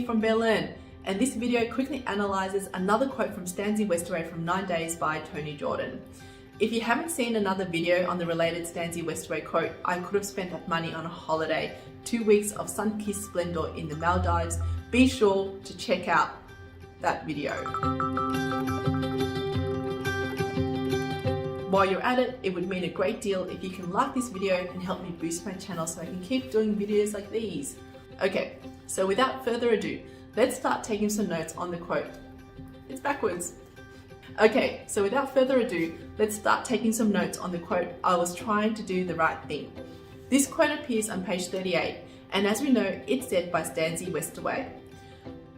from Bear Learn, and this video quickly analyzes another quote from Stanzi Westaway from 9 Days by Toni Jordan. If you haven't seen another video on the related Stanzi Westaway quote, I could have spent that money on a holiday, 2 weeks of sun-kissed splendor in the Maldives, be sure to check out that video. While you're at it, it would mean a great deal if you can like this video and help me boost my channel so I can keep doing videos like these. Okay, so without further ado, let's start taking some notes on the quote. It's backwards. Okay, so without further ado, let's start taking some notes on the quote, I was trying to do the right thing. This quote appears on page 38, and as we know, it's said by Stanzi Westaway.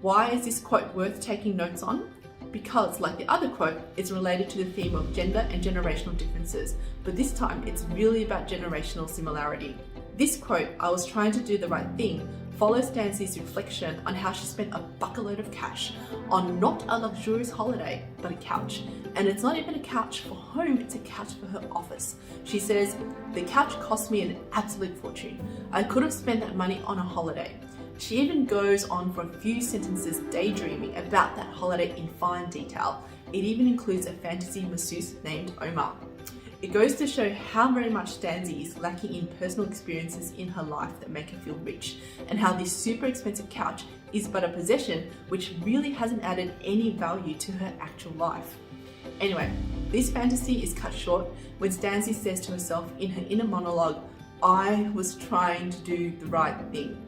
Why is this quote worth taking notes on? Because, like the other quote, it's related to the theme of gender and generational differences, but this time it's really about generational similarity. This quote, I was trying to do the right thing, follows Stanzi's reflection on how she spent a bucketload of cash on not a luxurious holiday, but a couch. And it's not even a couch for home, it's a couch for her office. She says, the couch cost me an absolute fortune. I could have spent that money on a holiday. She even goes on for a few sentences daydreaming about that holiday in fine detail. It even includes a fantasy masseuse named Omar. It goes to show how very much Stanzi is lacking in personal experiences in her life that make her feel rich, and how this super expensive couch is but a possession which really hasn't added any value to her actual life. Anyway, this fantasy is cut short when Stanzi says to herself in her inner monologue, I was trying to do the right thing.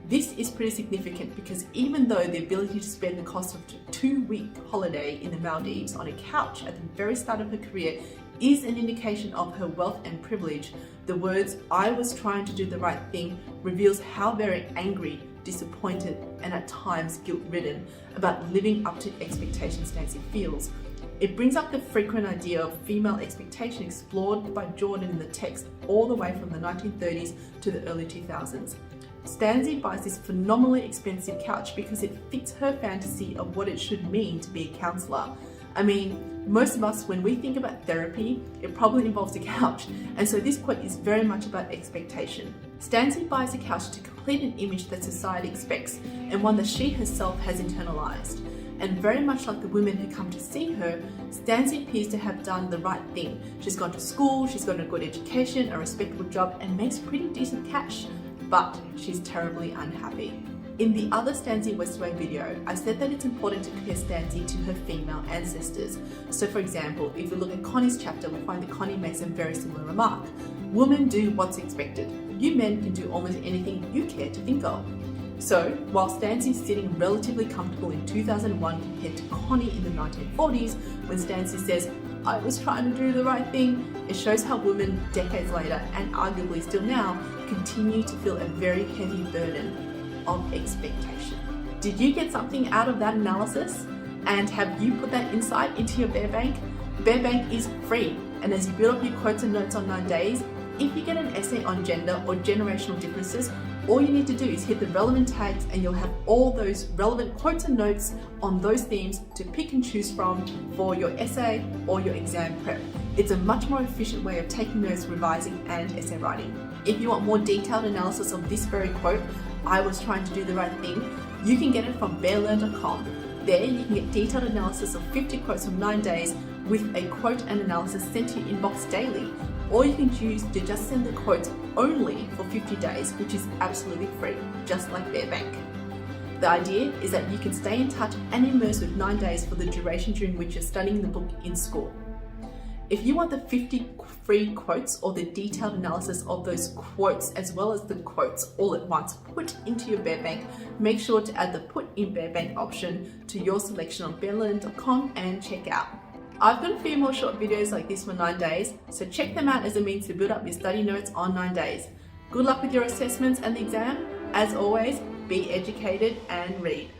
This is pretty significant because even though the ability to spend the cost of a 2-week holiday in the Maldives on a couch at the very start of her career is an indication of her wealth and privilege, the words, I was trying to do the right thing, reveals how very angry, disappointed, and at times guilt-ridden about living up to expectations Stanzi feels. It brings up the frequent idea of female expectation explored by Jordan in the text all the way from the 1930s to the early 2000s. Stanzi buys this phenomenally expensive couch because it fits her fantasy of what it should mean to be a counsellor. I mean, most of us, when we think about therapy, it probably involves a couch, and so this quote is very much about expectation. Stanzi buys a couch to complete an image that society expects, and one that she herself has internalized. And very much like the women who come to see her, Stanzi appears to have done the right thing. She's gone to school, she's got a good education, a respectable job, and makes pretty decent cash. But she's terribly unhappy. In the other Stanzi Westaway video, I said that it's important to compare Stanzi to her female ancestors. So for example, if we look at Connie's chapter, we find that Connie makes a very similar remark. Women do what's expected. You men can do almost anything you care to think of. So, while Stanzi is sitting relatively comfortable in 2001 compared to Connie in the 1940s, when Stanzi says, I was trying to do the right thing, it shows how women decades later, and arguably still now, continue to feel a very heavy burden of expectation. Did you get something out of that analysis? And have you put that insight into your Bear Bank? Bear Bank is free, and as you build up your quotes and notes on 9 days, if you get an essay on gender or generational differences, all you need to do is hit the relevant tags and you'll have all those relevant quotes and notes on those themes to pick and choose from for your essay or your exam prep. It's a much more efficient way of taking notes, revising, and essay writing. If you want more detailed analysis of this very quote, I was trying to do the right thing, you can get it from bearlearn.com. There you can get detailed analysis of 50 quotes from 9 days with a quote and analysis sent to your inbox daily. Or you can choose to just send the quotes only for 50 days, which is absolutely free, just like Bear Bank. The idea is that you can stay in touch and immerse with 9 days for the duration during which you're studying the book in school. If you want the 50 free quotes or the detailed analysis of those quotes as well as the quotes all at once put into your Bear Bank, make sure to add the Put in Bear Bank option to your selection on bearlearn.com and check out. I've got a few more short videos like this for 9 days, so check them out as a means to build up your study notes on 9 days. Good luck with your assessments and the exam. As always, be educated and read.